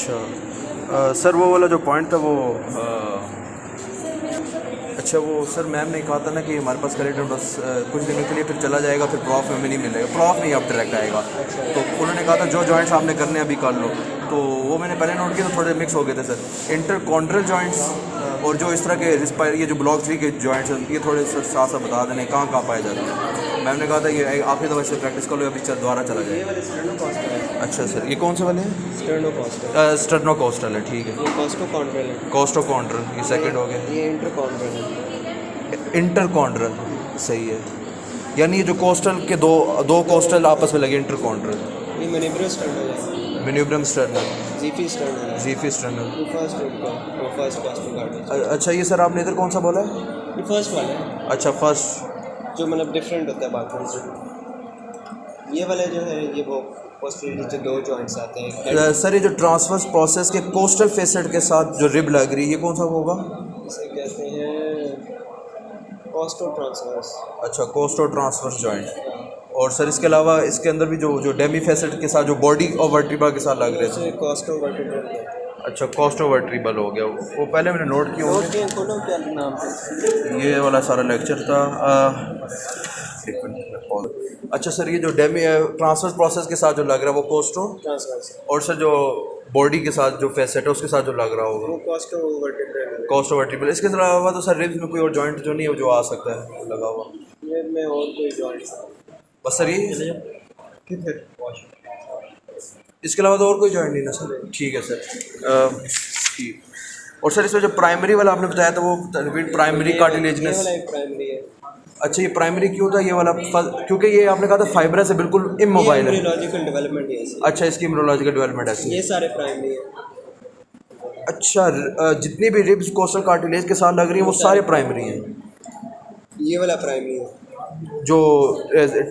अच्छा सर वो वाला जो पॉइंट था वो अच्छा वो सर मैम ने कहा था ना कि हमारे पास करेक्टर बस कुछ दिनों के लिए फिर चला जाएगा, फिर प्रॉफ में नहीं मिलेगा, प्रॉफ नहीं अब डायरेक्ट आएगा। तो उन्होंने कहा था जो जॉइंट्स आपने करने अभी कर लो, तो वो मैंने पहले नोट किया तो थोड़े मिक्स हो गए थे सर। इंटरकॉन्ड्रल जॉइंट्स और जो इस तरह के रिस्पायर ये जो ब्लॉक 3 के जॉइंट्स हैं ये थोड़े साथ साथ बता देने कहाँ पा जाते हैं। मैम ने कहा था ये आखिरी दफ़ा से प्रैक्टिस कर लो, अभी दोबारा चला जाए। अच्छा सर ये कौन से वाले हैं? स्टर्नोकॉस्टल है, ठीक है। कोस्टोकॉन्ड्रल ये सेकंड हो गया, ये इंटरकॉन्ड्रल है। इंटरकॉन्ड्रल सही है, यानी ये जो कोस्टल के दो कोस्टल आपस में लगे इंटरकॉन्ड्रल। ये मैन्यूब्रम स्टर्नल है। मैन्यूब्रम स्टर्नल, जीफी स्टर्नल है। जीफी स्टर्नल। फर्स्ट कोस्टोकार्टिलेज। अच्छा ये सर आपने इधर कौन सा बोला है? ये फर्स्ट वाला है। अच्छा फर्स्ट, जो मतलब डिफरेंट होता है बाकी से। ये वाला जो है ये वो पोस्टीरियर जो दो जॉइंट्स आते हैं। सर ये जो ट्रांसवर्स प्रोसेस के कोस्टल फेसेट के साथ जो रिब लग रही है ये कौन सा होगा? इसे कहते हैं कोस्टो ट्रांसवर्स। अच्छा कोस्टो ट्रांसवर्स जॉइंट। और सर इसके अलावा इसके अंदर भी जो डेमी फेसेट के साथ जो बॉडी और वर्टिब्रा के साथ लग रहे थे। Costo vertebral. अच्छा कोस्टो वर्टिब्रल हो गया, वो पहले मैंने नोट किया खोलो क्या नाम है? ये वाला सारा लेक्चर था। एक मिनट। अच्छा सर ये जो डेमी ट्रांसफर प्रोसेस के साथ जो लग रहा है वो कोस्टो ट्रांसवर्स। और सर जो बॉडी के साथ जो फेसेट है उसके साथ जो लग रहा होगा वो कोस्टो वर्टिब्रल। Costo vertebral. इसके अलावा तो सर रिब्स में कोई और जॉइंट जो नहीं है जो आ सकता है लगा हुआ? ये में और कोई जॉइंट बस सर ये इसके अलावा तो और कोई जॉइंट नहीं ना सर? ठीक है सर ठीक। और सर इसमें जो प्राइमरी वाला आपने बताया था वो प्राइमरी कार्टिलेजिनस। प्राइमरी है। अच्छा ये प्राइमरी क्यों था ये वाला? क्योंकि ये आपने कहा था फाइब्रस है, बिल्कुल इमोबाइल है। इम्यूनोलॉजिकल डेवलपमेंट है ऐसी। अच्छा इसकी इम्यूनोलॉजिकल डेवलपमेंट है। ये सारे प्राइमरी है। अच्छा जितनी भी रिब्स कोस्टल कार्टिलेज के साथ लग रही हैं वो सारे प्राइमरी हैं? ये वाला प्राइमरी है जो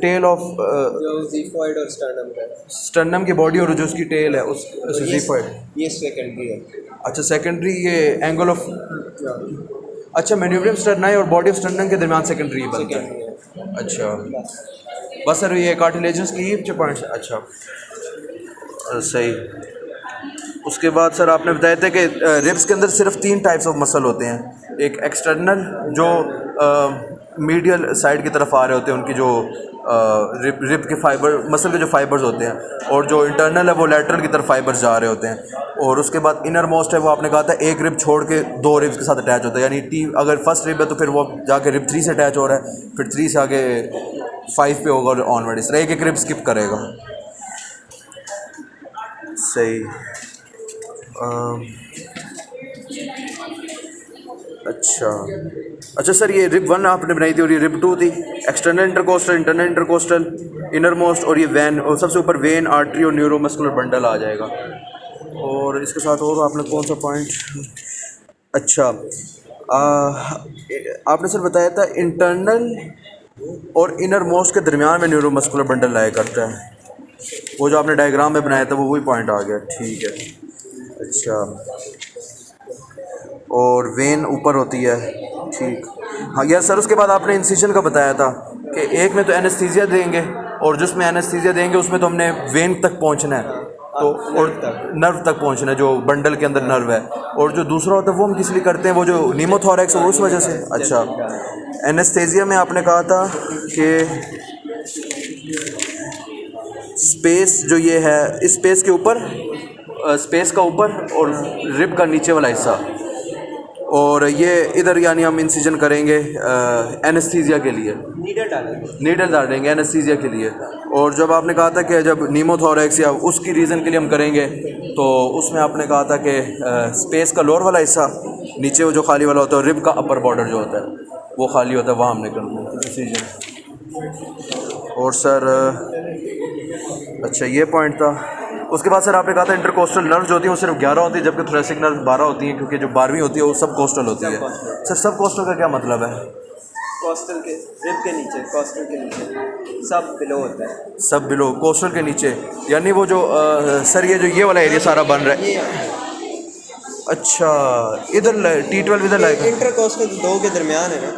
टेल ऑफ जो ज़िफॉइड और स्टर्नम का है। स्टर्नम की बॉडी और जो उसकी टेल है उस ज़िफॉइड। ये सेकेंडरी है। अच्छा सेकेंडरी ये एंगल ऑफ अच्छा मैन्यूब्रम स्टर्नाई और बॉडी ऑफ स्टर्नम के दरमियान सेकेंडरी बनता है। अच्छा बस सर ये कार्टिलेजेंस की जो पॉइंट्स। अच्छा सही। उसके बाद सर आपने बताया था कि रिब्स के अंदर सिर्फ 3 टाइप्स ऑफ मसल होते हैं। एक एक्सटर्नल जो मीडियल साइड की तरफ आ रहे होते हैं उनकी जो रिब के फाइबर मसल के जो फाइबर्स होते हैं, और जो इंटरनल है वो लैटरल की तरफ फाइबर्स जा रहे होते हैं। और उसके बाद इनर मोस्ट है वो आपने कहा था एक रिब छोड़ के 2 रिब्स के साथ अटैच होता है, यानी अगर फर्स्ट रिब है तो फिर वो जाके रिब 3 से अटैच हो रहा है, फिर 3 से आगे 5 पे होगा और ऑनवर्ड, इस तरह एक रिब स्किप करेगा। सही। अच्छा सर ये रिब 1 आपने बनाई थी और ये रिब 2 थी। External intercostal, internal intercostal, inner most और ये वैन, और सबसे ऊपर वेन आर्टरी और न्यूरोमस्कुलर बंडल आ जाएगा। और इसके साथ और आपने कौन सा पॉइंट? अच्छा आपने सर बताया था इंटरनल और इनर मोस्ट के दरमियान में न्यूरोमस्कुलर बंडल लाया करता है, वो जो आपने डायग्राम में बनाया था वो वही पॉइंट आ गया, ठीक है। अच्छा और वेन ऊपर होती है, ठीक। हाँ यार सर उसके बाद आपने इंसिजन का बताया था कि एक में तो एनेस्थीसिया देंगे और जिसमें एनेस्थीसिया देंगे उसमें तो हमने वेन तक पहुंचना है, तो और नर्व तक पहुंचना है जो बंडल के अंदर नर्व है, और जो दूसरा होता है वो हम किस लिए करते हैं, वो जो नीमोथोरैक्स है उस वजह से। अच्छा एनेस्थीसिया में आपने कहा था कि स्पेस जो ये है इस स्पेस के ऊपर स्पेस का ऊपर और रिब का नीचे वाला हिस्सा, और ये इधर यानी हम इंसिजन करेंगे एनेस्थीसिया के लिए, नीडल डालेंगे एनेस्थीसिया के लिए। और जब आपने कहा था कि जब नीमोथोरैक्स या उसकी रीज़न के लिए हम करेंगे तो उसमें आपने कहा था कि स्पेस का लोअर वाला हिस्सा नीचे वो जो खाली वाला होता है, रिब का अपर बॉर्डर जो होता है वो खाली होता है, वहाँ हमने करना है इंसिजन। और सर अच्छा ये पॉइंट था। उसके बाद सर आपने कहा था इंटरकोस्टल नर्व जो होती है वो सिर्फ 11 होती है जबकि थोरेसिक नर्व 12 होती हैं, क्योंकि जो 12वीं होती है वो सब कोस्टल होती है। सर सब कोस्टल का क्या मतलब है? कोस्टल के रिब के नीचे, कोस्टल के नीचे सब बिलो होता है। सब बिलो कोस्टल के नीचे, यानी वो जो सर ये वाला एरिया सारा बन रहा है। अच्छा इधर T12 इधर लाएगा। इंटरकोस्टल 2 के दरमियान है ना,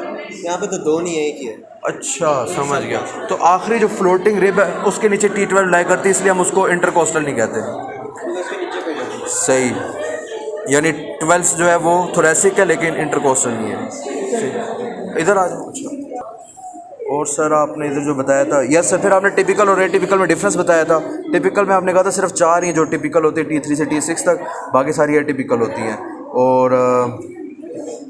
यहाँ पे तो 2 नहीं है, एक ही है। अच्छा समझ गया। तो आखिरी जो फ्लोटिंग रिब है उसके नीचे T12 लाई करती है, इसलिए हम उसको इंटरकोस्टल नहीं कहते। सही, यानी 12 जो है वो थोरेसिक है लेकिन इंटरकोस्टल नहीं है। सही, इधर आ जाओ। अच्छा, और सर आपने इधर जो बताया था, यस सर, फिर आपने टिपिकल और एटिपिकल में डिफरेंस बताया था। टिपिकल में आपने कहा था सिर्फ 4 ही जो टिपिकल होती है T3 से T6 तक, बाकी सारी एटिपिकल होती हैं। और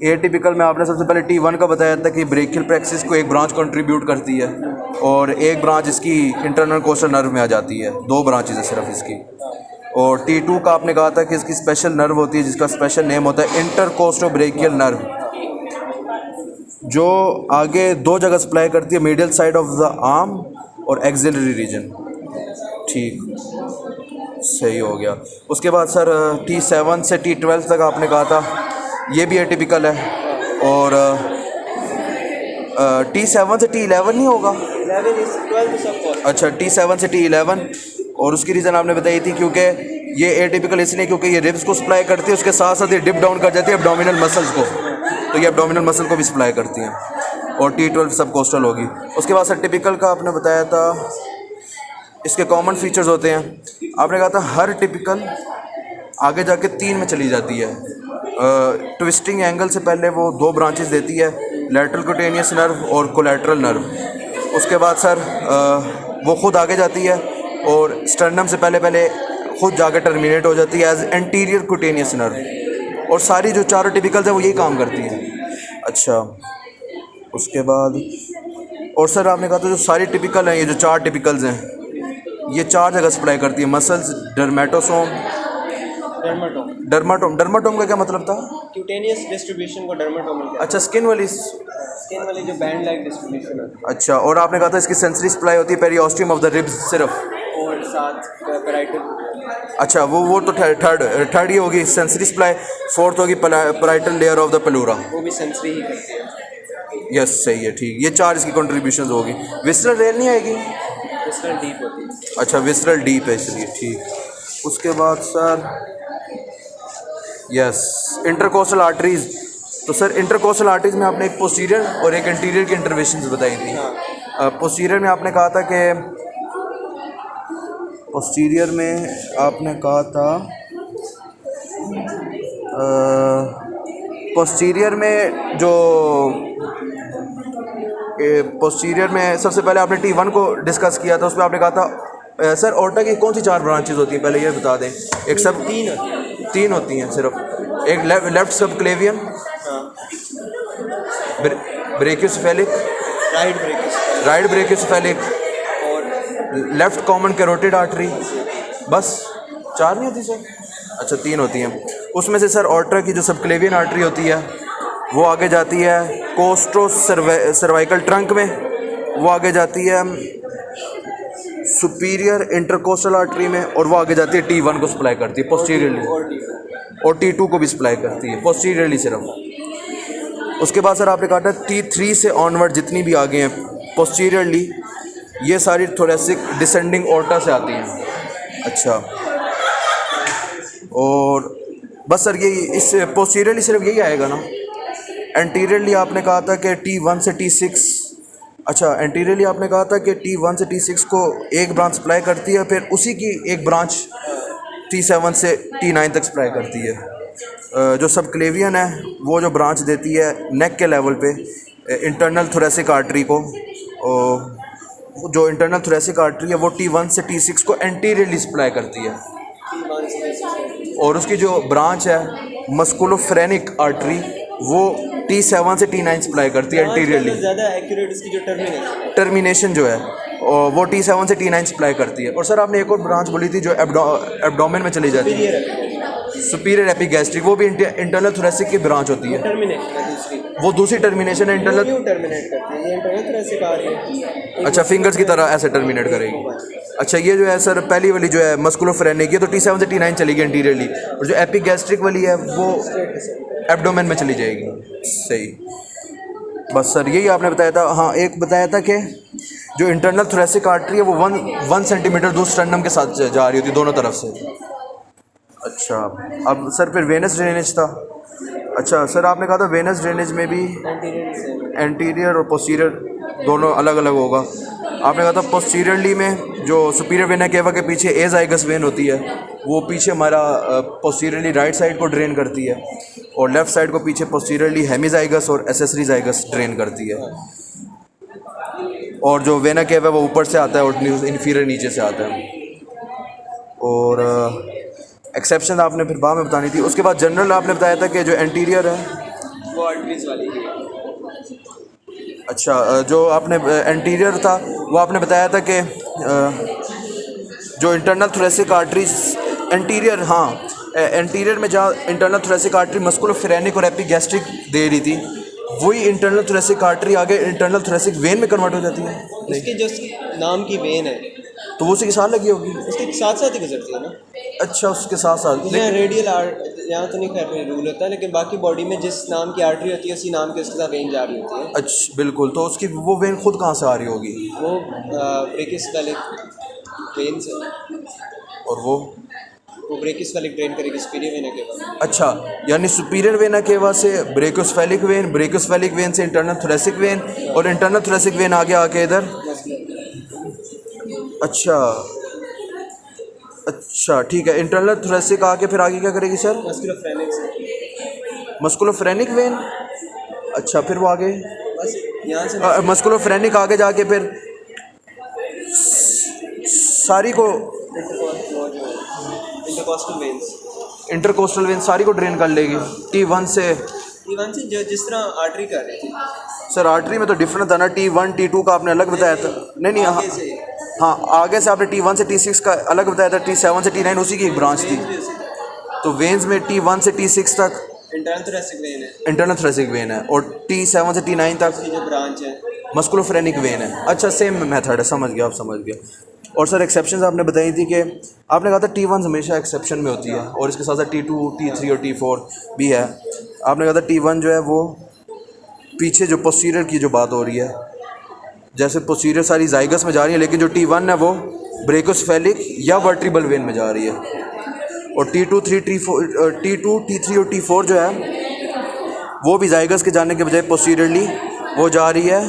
एटिपिकल में आपने सबसे पहले T1 का बताया था कि ब्रेकियल प्लेक्सिस को एक ब्रांच कंट्रीब्यूट करती है और एक ब्रांच इसकी इंटरनल कोस्टल नर्व में आ जाती है, 2 ब्रांचेज है सिर्फ इसकी। और T2 का आपने कहा था कि इसकी स्पेशल नर्व होती है जिसका स्पेशल नेम होता है इंटरकोस्टोब्रेकियल नर्व, जो आगे 2 जगह सप्लाई करती है, medial side of the arm और एक्सिलरी रीजन। ठीक, सही हो गया। उसके बाद सर T7 से T12 तक आपने कहा था, ये भी एटिपिकल है। और T7 से T11 नहीं होगा? 11 is 12 सब cost। अच्छा, T7 से T11, और उसकी रीज़न आपने बताई थी क्योंकि ये एटिपिकल इसलिए क्योंकि ये रिब्स को सप्लाई करती है, उसके साथ साथ ये डिप डाउन कर जाती है एब्डोमिनल मसल्स को, तो ये एब्डोमिनल मसल को भी सप्लाई करती हैं। और T12 सब कोस्टल होगी। उसके बाद सर टिपिकल का आपने बताया था, इसके कॉमन फीचर्स होते हैं। आपने कहा था हर टिपिकल आगे जाके 3 में चली जाती है। ट्विस्टिंग एंगल से पहले वो 2 ब्रांचेस देती है, लैटरल क्यूटेनियस नर्व और कोलैटरल नर्व। उसके बाद सर वो खुद आगे जाती है और स्टर्नम से पहले खुद जाके टर्मिनेट हो जाती है एज एंटीरियर क्यूटेनियस नर्व। और सारी जो 4 टिपिकल्स हैं वो यही काम करती हैं। अच्छा, उसके बाद और सर आपने कहा था जो सारी टिपिकल हैं, ये जो 4 टिपिकल्स हैं, ये 4 जगह सप्लाई करती है, मसल्स, डर्मेटोसोम, डर्माटोम का क्या मतलब था? क्यूटेनियस डिस्ट्रीब्यूशन को डर्मेटोम कहते हैं। अच्छा, स्किन वाली जो बैंड लाइक डिस्ट्रीब्यूशन है। अच्छा, और आपने कहा था इसकी सेंसरी सप्लाई होती है पेरियोस्टियम ऑफ द रिब्स सिर्फ, और साथ पैराइटल। अच्छा, वो तो थर्ड ही होगी सेंसरी सप्लाई, 4th होगी पैराइटल लेयर ऑफ द पेलूरा, वो भी सेंसरी ही करती है। यस सही है, ठीक। ये 4 इसकी कंट्रीब्यूशन होगी। विसरल रेल नहीं आएगी? विसरल डीप होती है। अच्छा, विसरल डीप है इसलिए, ठीक। उसके बाद सर यस, इंटरकोस्टल आर्टरीज। तो सर इंटरकोस्टल आर्टरीज में आपने एक पोस्टीरियर और एक इंटीरियर की इंटरवेंशंस बताई थी। पोस्टीरियर में आपने कहा था पोस्टीरियर में जो पोस्टीरियर में सबसे पहले आपने T1 को डिस्कस किया था, उसमें आपने कहा था सर ऑर्टा की कौन सी 4 ब्रांचेज होती हैं, पहले ये बता दें। एक सब 3 होती हैं सिर्फ, एक लेफ्ट सब क्लेवियन, ब्रेकियोसेफेलिक, राइट ब्रेकियोसेफेलिक और लेफ्ट कॉमन कैरोटिड आर्टरी, बस 4 नहीं होती सर? अच्छा, 3 होती हैं। उसमें से सर ऑर्टा की जो सब क्लेवियन आर्टरी होती है वो आगे जाती है कोस्ट्रो सर्वाइकल ट्रंक में, वो आगे जाती है सुपीरियर इंटरकोस्टल आर्टरी में, और वो आगे जाती है T1 को सप्लाई करती है पोस्टीरियरली, और T2 को भी सप्लाई करती है पोस्टीरियरली सिर्फ। उसके बाद सर आपने कहा था T3 से ऑनवर्ड जितनी भी आगे हैं पोस्टीरियरली, ये सारी थोरेसिक डिसेंडिंग ऑर्टा से आती हैं। अच्छा, और बस सर यही इस पोस्टीरियरली सिर्फ यही आएगा ना? एंटीरियरली आपने कहा था कि T1 से T6, अच्छा एंटीरियरली आपने कहा था कि T1 से T6 को एक ब्रांच सप्लाई करती है, फिर उसी की एक ब्रांच T7 से T9 तक सप्लाई करती है। जो सब क्लेवियन है वो जो ब्रांच देती है नेक के लेवल पे इंटरनल थोरेसिक आर्टरी को, जो इंटरनल थोरेसिक आर्टरी है वो T1 से T6 को एंटीरियरली सप्लाई करती है, और उसकी जो ब्रांच है मस्कुलोफ्रेनिक आर्टरी वो T7 से T9 सप्लाई करती है एंटीरियरली। ज़्यादा एक्यूरेट इसकी जो टर्मिनेशन जो है वो T7 से T9 सप्लाई करती है। और सर आपने एक और ब्रांच बोली थी जो एब्डोमेन में चली जाती है, सुपीरियर एपिगैस्ट्रिक, वो भी इंटरनल थोरेसिक की ब्रांच होती है, वो दूसरी टर्मिनेशन है इंटरनल टर्मिनेट करती है, ये इंटरनल थोरेसिक आ रही है। अच्छा, फिंगर्स की तरह ऐसे टर्मिनेट करेगी। अच्छा, ये जो है सर पहली वाली जो है मस्कुलोफ्रेनिक, ये तो T7 से T9 चलेगी एंटीरियरली, और जो एपिगैस्ट्रिक वाली है वो एब्डोमेन में चली जाएगी। सही, बस सर यही आपने बताया था। हाँ, एक बताया था कि जो इंटरनल थोरेसिक आर्टरी है वो 1 सेंटीमीटर दूर स्टर्नम के साथ जा रही होती है दोनों तरफ से। अच्छा, अब सर फिर वेनस ड्रेनेज था। अच्छा सर आपने कहा था वेनस ड्रेनेज में भी एंटीरियर और पोस्टीरियर दोनों अलग अलग होगा। आपने कहा था पोस्टीरियरली में जो सुपीरियर वेना केवा के पीछे ए जाइगस वेन होती है वो पीछे हमारा पोस्टीरियरली राइट साइड को ड्रेन करती है, और लेफ़्ट साइड को पीछे पोस्टीरियरली हेमीजाइगस और एसेसरी जाइगस ड्रेन करती है। और जो वेना केवा है वो ऊपर से आता है और इन्फीरियर नीचे से आता है। और एक्सेप्शन आपने फिर बाद में बतानी थी। उसके बाद जनरल आपने बताया था कि जो एंटीरियर है वो आर्टरीज वाली है। अच्छा, जो आपने एंटीरियर था वो आपने बताया था कि जो इंटरनल थोरेसिक आर्टरीज एंटीरियर, हाँ एंटीरियर में जहाँ इंटरनल थोरेसिक आर्टरी मस्कुलोफेरेनिक और एपिगैस्ट्रिक दे रही थी, वही इंटरनल थोरेसिक आर्टरी आगे इंटरनल थोरेसिक वेन में कन्वर्ट हो जाती है। उसके जो नाम की वेन है तो वो उसी के साथ लगी होगी, उसके साथ साथ ही गुजरती है ना। अच्छा, उसके साथ साथ यहाँ रेडियल यहाँ तो नहीं खैर रूल होता है, लेकिन बाकी बॉडी में जिस नाम की आर्टरी होती है उसी नाम के उसके साथ वेन जा रही होती है। अच्छा बिल्कुल, तो उसकी वो वेन खुद कहाँ से आ रही होगी? वो ब्रेकिस वाले वेन से, और वो ब्रेकिस वाले ड्रेन करेगी सुपीरियर वेना केवा। अच्छा, यानी सुपीरियर वेना केवा से ब्रेकोस्फेलिक वेन, ब्रेकोस्फेलिक वेन से इंटरनल थोरेसिक वेन, और इंटरनल थोरेसिक वेन आगे आके इधर। अच्छा अच्छा ठीक है, इंटरनल थोरेसिक आके फिर आगे क्या करेगी सर? मस्कुलोफ्रेनिक से, मस्कुलोफ्रेनिक वेन। अच्छा, फिर वो आगे बस यहाँ से मस्कुलोफ्रेनिक आगे जाके फिर सारी को इंटरकोस्टल वेन्स, इंटरकोस्टल वेन सारी को ड्रेन कर लेगी T1 से। T1 से जो जिस तरह आर्टरी कर रही थी। सर आर्टरी में तो डिफरेंट था ना, T1 T2 का आपने अलग बताया था। नहीं आगे से, हाँ आगे से आपने T1 से T6 का अलग बताया था, T7 से T9 उसी की एक ब्रांच थी। तो वेन्स में T1 से T6 तक इंटरनल थोरेसिक वेन है, इंटरनल थोरेसिक वेन है, और T7 से T9 तक उसकी जो ब्रांच है मस्कुलोफ्रेनिक वेन है। अच्छा, सेम मेथड है, समझ गया, आप समझ गया। और सर एक्सेप्शंस आपने बताई थी कि आपने कहा था T1 हमेशा एक्सेप्शन में होती है, और इसके साथ साथ T2 T3 और T4 भी है। आपने कहा था T1 जो है वो पीछे जो पोस्टीरियर की जो बात हो रही है, जैसे पोस्टीरियर सारी जाइगस में जा रही है, लेकिन जो T1 है वो ब्रेकोस्फेलिक या वर्टिब्रल वेन में जा रही है। और T2 T3 और T4 जो है वो भी जाइगस के जाने के बजाय पोस्टीरियरली वो जा रही है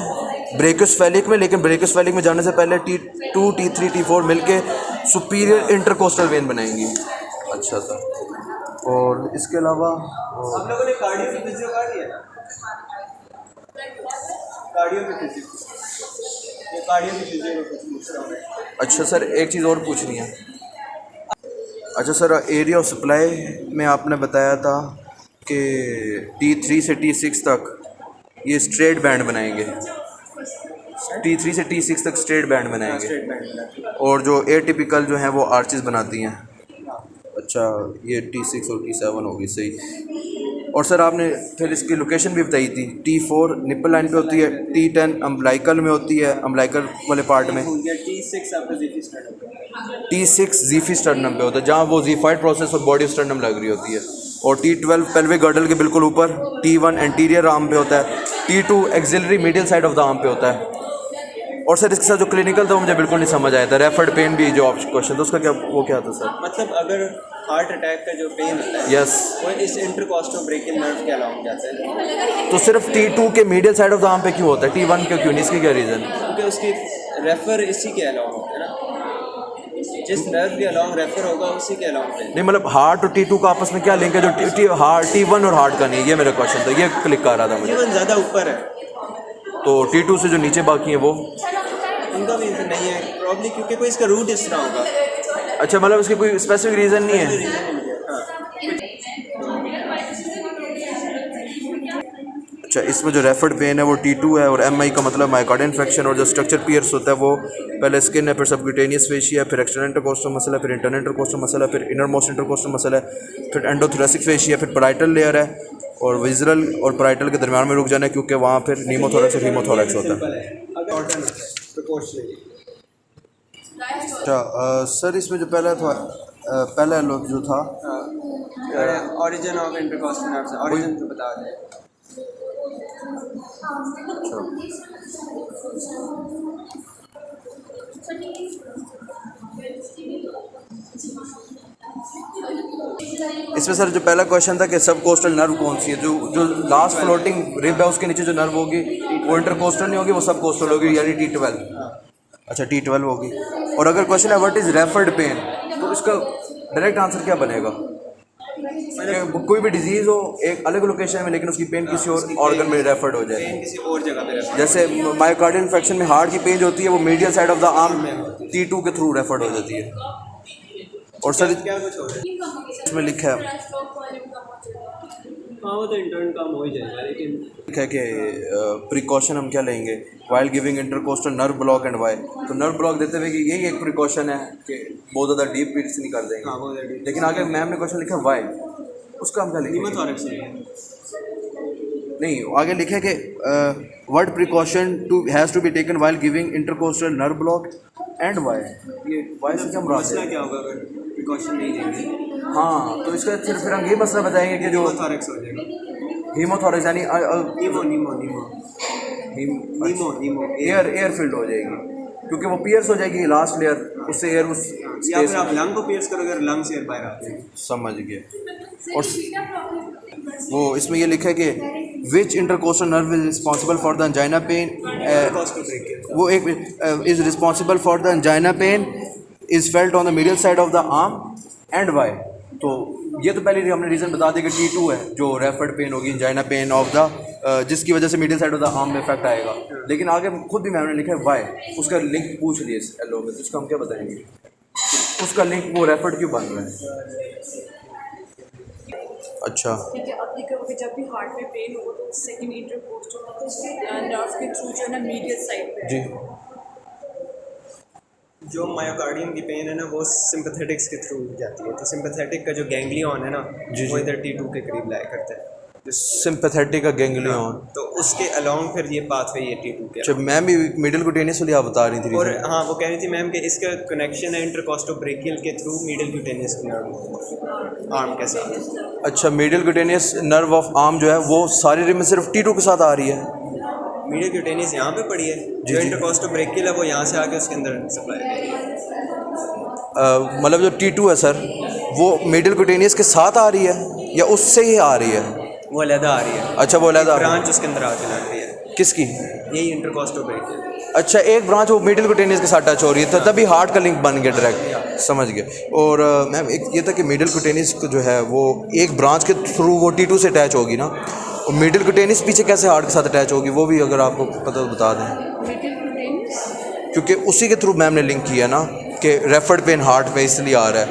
ब्रेकोस्फेलिक में, लेकिन ब्रेकोस्फेलिक में जाने से पहले T2 T3 T4 मिलके सुपीरियर इंटरकोस्टल वेन बनाएंगी। अच्छा सर, और इसके अलावा हम लोगों ने कार्डियो की फिजियो कर लिया ना, कार्डियो की फिजियो, ये कार्डियो की फिजियो में कुछ पूछ रहा हूँ। अच्छा सर, एक चीज़ और पूछनी है। अच्छा सर, एरिया ऑफ सप्लाई में आपने बताया था कि T3 से T6 तक ये स्ट्रेट बैंड बनाएंगे, T3 से T6 तक स्ट्रेट बैंड बनाएंगे, और जो एटिपिकल जो हैं वो आर्चेस बनाती हैं। अच्छा, ये T6 और T7 होगी, सही। और सर आपने फिर इसकी लोकेशन भी बताई थी, T4 निप्पल लाइन पे होती है, T10 अम्बलाइकल में होती है, अम्बलाइकल वाले पार्ट में, T6 आपका ज़ीफी स्टर्नम, T6 ज़ीफी स्टर्नम पे होता है, जहाँ वो ज़ीफाइड प्रोसेस और बॉडी स्टर्नम लग रही होती है। और T12 पेल्विक गर्डल के बिल्कुल ऊपर, T1 एंटीरियर आर्म पे होता है, T2 axillary medial side of the arm पे होता है। और सर इसके साथ जो क्लिनिकल था वो मुझे बिल्कुल नहीं समझ आया था, रेफर्ड पेन भी जो क्वेश्चन था उसका क्या, वो क्या था सर? मतलब अगर हार्ट अटैक का जो पेन होता है यस, वो इस इंटरकोस्टोब्रेकियल नर्व के अलाउंग जाता है, तो सिर्फ T2 के medial side of the arm पे क्यों होता है, T1 के क्यों नहीं, इसकी क्या रीज़न? क्योंकि उसकी रेफर इसी के अलाउंग होता है ना, जिस नर्व के अलाउंग रेफर होगा उसी के अलाउंग पे। नहीं मतलब हार्ट और T2 का आपस में क्या लिंक है जो T1 और हार्ट का नहीं है, ये मेरा क्वेश्चन था, ये क्लिक कर रहा था मुझे। T1 ज़्यादा ऊपर है तो T2 से जो नीचे बाकी हैं वो उनका भी नहीं है प्रॉब्ली, क्योंकि कोई इसका रूट इस तरह होगा। अच्छा, मतलब इसकी कोई स्पेसिफिक रीज़न नहीं है। अच्छा, इसमें जो रेफर्ड पेन है वो T2 है, और MI का मतलब माइकार्डियल इन्फेक्शन, और जो स्ट्रक्चर पियर्स होता है वो पहले स्किन है, फिर सबक्यूटेनियस फेशिया, फिर एक्सटर्नल इंटरकोस्टल मसल है, फिर इंटरनल इंटरकोस्टल मसल है, फिर इनर मोस्ट इंटरकोस्टल मसल है, फिर एंडोथोरेसिक फेशिया, फिर पैराइटल लेयर है, और विजरल और पैराइटल के दरमियान में रुक जाना है क्योंकि वहाँ फिर नीमोथोरेक्स और हीमोथोरेक्स होता है। अच्छा सर, इसमें जो पहला था पहला लोग जो था origin of intercostal nerves, origin तो बता दें। इसमें सर जो पहला क्वेश्चन था कि सब कोस्टल नर्व कौन सी है, जो लास्ट फ्लोटिंग रिब है उसके नीचे जो नर्व होगी वो इंटरकोस्टल नहीं होगी, वो सब कोस्टल होगी, यानी T12। अच्छा T12 होगी। और अगर क्वेश्चन है व्हाट इज़ रेफर्ड पेन, तो इसका डायरेक्ट आंसर क्या बनेगा? कि कोई भी डिजीज़ हो एक अलग लोकेशन में, लेकिन उसकी पेन किसी और ऑर्गन में रेफर्ड हो जाए। पेन किसी और जगह पे रेफर। जैसे मायोकार्डियल इन्फेक्शन में हार्ट की पेन जो होती है वो medial side of the arm T2 के थ्रू रेफर्ड हो जाती है। और सर क्या कुछ हो रहा है? इसमें लिखा है हाँ वो तो इंटर्न काम हो ही जाएगा, लेकिन लिखा है कि प्रिकॉशन हम क्या लेंगे while giving intercostal nerve block and why. तो नर्व ब्लॉक देते हुए कि यही एक प्रिकॉशन है कि बहुत ज़्यादा डीप पीट्स नहीं कर देंगे। हाँ वो already- लेकिन आगे मैम ने क्वेश्चन लिखा वाई, उसका हम क्या लिखेंगे? न्यूमोथोरैक्स है। नहीं, आगे लिखे कि what precaution to has to be taken while giving intercostal nerve block and why. ये वाई से क्या मुराद मसला है? क्या होगा अगर प्रिकॉशन नहीं देंगे? हाँ, तो इसका फिर हम ये मसला बताएंगे कि जो न्यूमोथोरैक्स हो जाएगा। हीमोथोरैक्स यानी नीमो नीमो नीमो नीमो नीमो एयर फील्ड हो जाएगी, क्योंकि वो पियर्स हो जाएगी लास्ट लेयर, उससे एयर उस या फिर आप लंग को पियर्स करोगे और लंग से एयर बाहर आती है। समझ गए। और वो इसमें ये लिखा है कि which intercostal nerve is responsible for the angina pain, वो एक is responsible for the angina pain is felt on the middle side of the arm and why. तो ये तो पहले हमने रीज़न बता दिया कि T2 है जो रेफर्ड पेन होगी, एंजाइना पेन ऑफ द जिसकी वजह से middle side of the arm में इफेक्ट आएगा। लेकिन आगे खुद भी मैंने लिखा है वाई, उसका लिंक पूछ लिए इस एलो में, तो उसका हम क्या बताएंगे? उसका लिंक वो रेफर्ड क्यों बन रहा है? अच्छा, ठीक है। अब ये कहोगे जब भी हार्ट में पेन हो तो सेकंड इंटरकोस्टल नर्व के थ्रू जो है ना मीडियल साइड पे जी जो मायोकार्डियम की पेन है ना वो सिंपैथेटिक्स के थ्रू जाती है। तो सिंपैथेटिक का जो गैंग्लियन है ना जी, वो जी। इधर T2 के करीब लाया करता है। सिंपैथेटिक का गैंग्लियन। तो उसके अलाउंग फिर ये पाथवे ये T2 के जब मैम भी मिडिल क्यूटेनियस वाली आप बता रही थी और reason। हाँ वो कह रही थी मैम कि इसका कनेक्शन है इंटरकोस्टोब्रेकियल के through middle cutaneous nerve arm के साथ। अच्छा, middle cutaneous nerve of arm जो है वो सारी रिम में सिर्फ T2 के साथ आ रही है। मिडिल क्यूटेनियस यहाँ पे पड़ी है, जो जी। इंटरकोस्टोब्रेकियल है वो यहाँ से आके उसके अंदर सप्लाई है। मतलब जो T2 है सर वो मिडिल क्यूटेनियस के साथ आ रही है या उससे ही आ रही है? वो अलग आ रही है। अच्छा, वो अलग ब्रांच उसके अंदर आके लग रही है। किसकी? यही इंटरकोस्टोब्रेकियल। अच्छा, एक ब्रांच वो मिडिल क्यूटेनियस के साथ टच हो रही है, तो तभी हार्ट का लिंक बन गया डायरेक्ट। समझ गए। और मैम एक ये था कि मिडिल क्यूटेनियस जो है वो एक ब्रांच के थ्रू वो T2 से अटैच होगी ना, और मिडिल क्यूटेनियस पीछे कैसे हार्ट के साथ अटैच होगी वो भी अगर आपको पता तो बता दें, मिडिल क्यूटेनियस क्योंकि उसी के थ्रू मैम ने लिंक किया ना कि रेफर्ड पेन हार्ट पे इसलिए आ रहा है।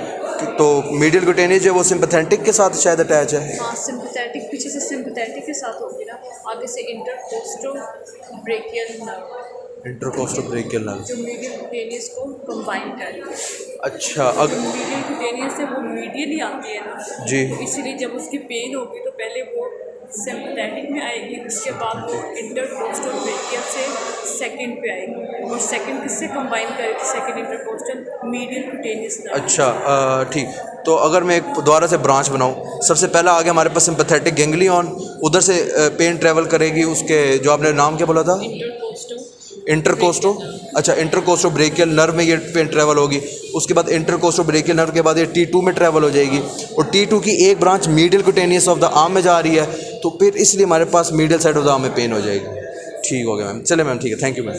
तो मिडिल क्यूटेनियस जो है वो सिंपैथेटिक के साथ शायद अटैच है। हाँ सिंपैथेटिक, पीछे से सिंपैथेटिक के साथ होगी ना, आगे से इंटरकोस्टोब्रेकियल नर्व इंटरकोस्टोब्रेकियल नर्व। जो मीडियल क्यूटेनियस को कंबाइन कर रही है। अच्छा, अगर मीडियल क्यूटेनियस है वो मीडियली आती है ना जी तो इसीलिए जब उसकी पेन होगी तो पहले वो सिंपैथेटिक में आएगी, उसके बाद वो इंटरकोस्टोब्रेकियल से सेकंड पे आएगी, और सेकंड किससे कंबाइन करेगी? Second intercostal medial cutaneous nerve. अच्छा, ठीक। तो अगर मैं एक दोबारा से ब्रांच बनाऊँ, सबसे पहला आगे हमारे पास सिंपैथेटिक गैंग्लियन, उधर से पेन ट्रेवल करेगी उसके जो आपने नाम क्या बोला था? इंटरकोस्टो। अच्छा, इंटरकोस्टोब्रेकियल नर्व में ये पेन ट्रेवल होगी, उसके बाद इंटरकोस्टोब्रेकियल नर्व के बाद ये T2 में ट्रेवल हो जाएगी, और T2 की एक branch medial cutaneous of the arm में जा रही है, तो फिर इसलिए हमारे पास medial side of the arm में पेन हो जाएगी। ठीक हो गया मैम, चले मैम, ठीक है, थैंक यू मैम।